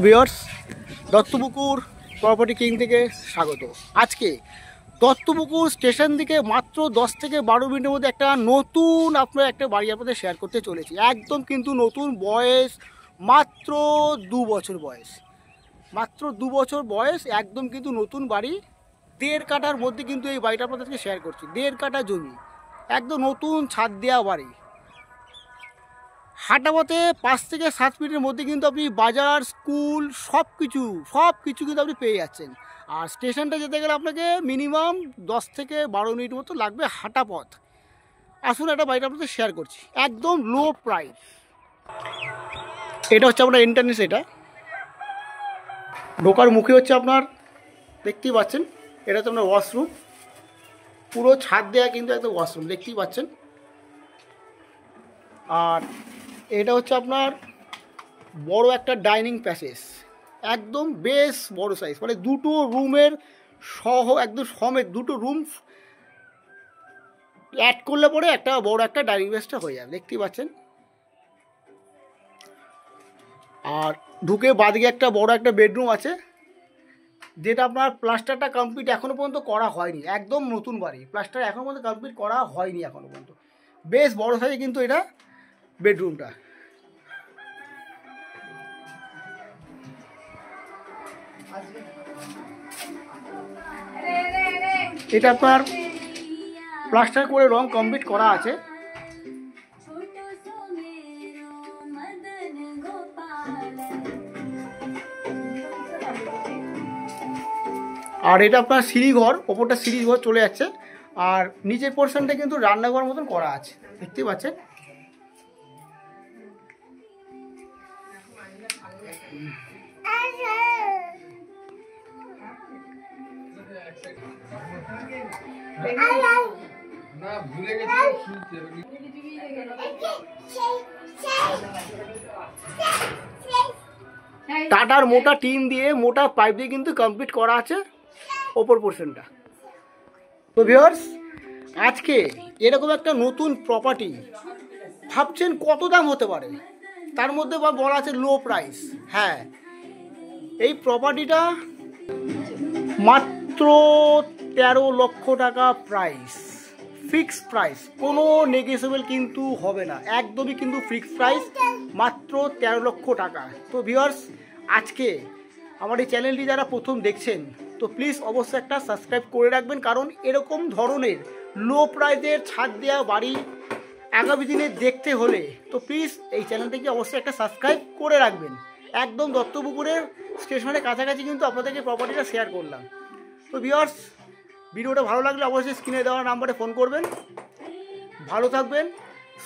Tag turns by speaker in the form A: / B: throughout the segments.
A: Viewers, Duttapukur property king থেকে স্বাগত। আজকে দত্তপুকুর স্টেশন থেকে মাত্র 10 থেকে 12 মিনিটের মধ্যে একটা নতুন একটা বাড়ি আপনাদের শেয়ার করতে চলেছি। একদম কিন্তু নতুন, বয়স মাত্র 2 বছর বয়স, মাত্র 2 বছর বয়স, একদম কিন্তু নতুন বাড়ি। 1.5 কাঠার মধ্যে কিন্তু এই বাড়িটা আপনাদেরকে শেয়ার করছি। 1.5 কাঠা জমি, একদম নতুন ছাদ দেওয়া বাড়ি। হাঁটাপথে 5 থেকে 7 মিনিটের মধ্যে কিন্তু আপনি বাজার, স্কুল সব কিছু কিন্তু আপনি পেয়ে যাচ্ছেন। আর স্টেশনটা যেতে গেলে আপনাকে মিনিমাম 10 থেকে 12 মিনিট মতো লাগবে হাঁটা পথ। আসুন একটা বাড়িটা আপনাদের শেয়ার করছি, একদম লো প্রাইস। এটা হচ্ছে আপনার এন্ট্রান্স। এটা ঢোকার মুখে হচ্ছে আপনার, দেখতেই পাচ্ছেন, এটা হচ্ছে আপনার ওয়াশরুম। পুরো ছাদ দেওয়া কিন্তু একদম ওয়াশরুম, দেখতেই পাচ্ছেন। আর এটা হচ্ছে আপনার বড় একটা ডাইনিং প্যাসেজ, একদম বেশ বড় সাইজ, মানে 2টো রুমের সহ একদম সমেত 2টো রুম অ্যাড করলে পরে একটা বড় একটা ডাইনিং প্যাসেজটা হয়ে যাবে, দেখতেই পাচ্ছেন। আর ঢুকে বাদিকে একটা বড় একটা বেডরুম আছে, যেটা আপনার প্লাস্টারটা কমপ্লিট এখনও পর্যন্ত করা হয়নি। একদম নতুন বাড়ি, প্লাস্টার এখনও পর্যন্ত কমপ্লিট করা হয়নি এখনও পর্যন্ত। বেশ বড় সাইজে কিন্তু এটা বেডরুমটা। এটা আপনার প্লাস্টার করে রং কমপ্লিট করা আছে। আর এটা আপনার সিঁড়িঘর, ওপরটা সিঁড়িঘর চলে যাচ্ছে। আর নিচের পোর্শনটা কিন্তু রান্নাঘর মতন করা আছে, দেখতেই পাচ্ছেন। টাটার মোটা টিন দিয়ে, মোটা পাইপ দিয়ে কিন্তু কমপ্লিট করা আছে ওপর পোর্শনটা। তো ভিউয়ার্স, আজকে এরকম একটা নতুন প্রপার্টি ভাবছেন কত দাম হতে পারে, তার মধ্যে বলা আছে লো প্রাইস। হ্যাঁ, এই প্রপার্টিটা মাত্র 13 লক্ষ টাকা প্রাইস, ফিক্সড প্রাইস, কোনো নেগোশিয়েবল কিন্তু হবে না, একদমই কিন্তু ফিক্সড প্রাইস, মাত্র 13 লক্ষ টাকা। তো ভিউয়ার্স, আজকে আমার এই চ্যানেলটি যারা প্রথম দেখছেন, তো প্লিজ অবশ্যই একটা সাবস্ক্রাইব করে রাখবেন, কারণ এরকম ধরনের লো প্রাইসের ছাদ দেওয়া বাড়ি আগামী দিনে দেখতে হলে তো প্লিজ এই চ্যানেলটিকে অবশ্যই একটা সাবস্ক্রাইব করে রাখবেন। একদম দত্তপুকুরের স্টেশনের কাছাকাছি কিন্তু আপনাদেরকে প্রপার্টিটা শেয়ার করলাম। তো ভিউয়ার্স, ভিডিওটা ভালো লাগলে অবশ্যই স্ক্রিনে দেওয়া নাম্বারে ফোন করবেন। ভালো থাকবেন,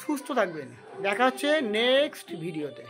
A: সুস্থ থাকবেন, দেখা হচ্ছে নেক্সট ভিডিওতে।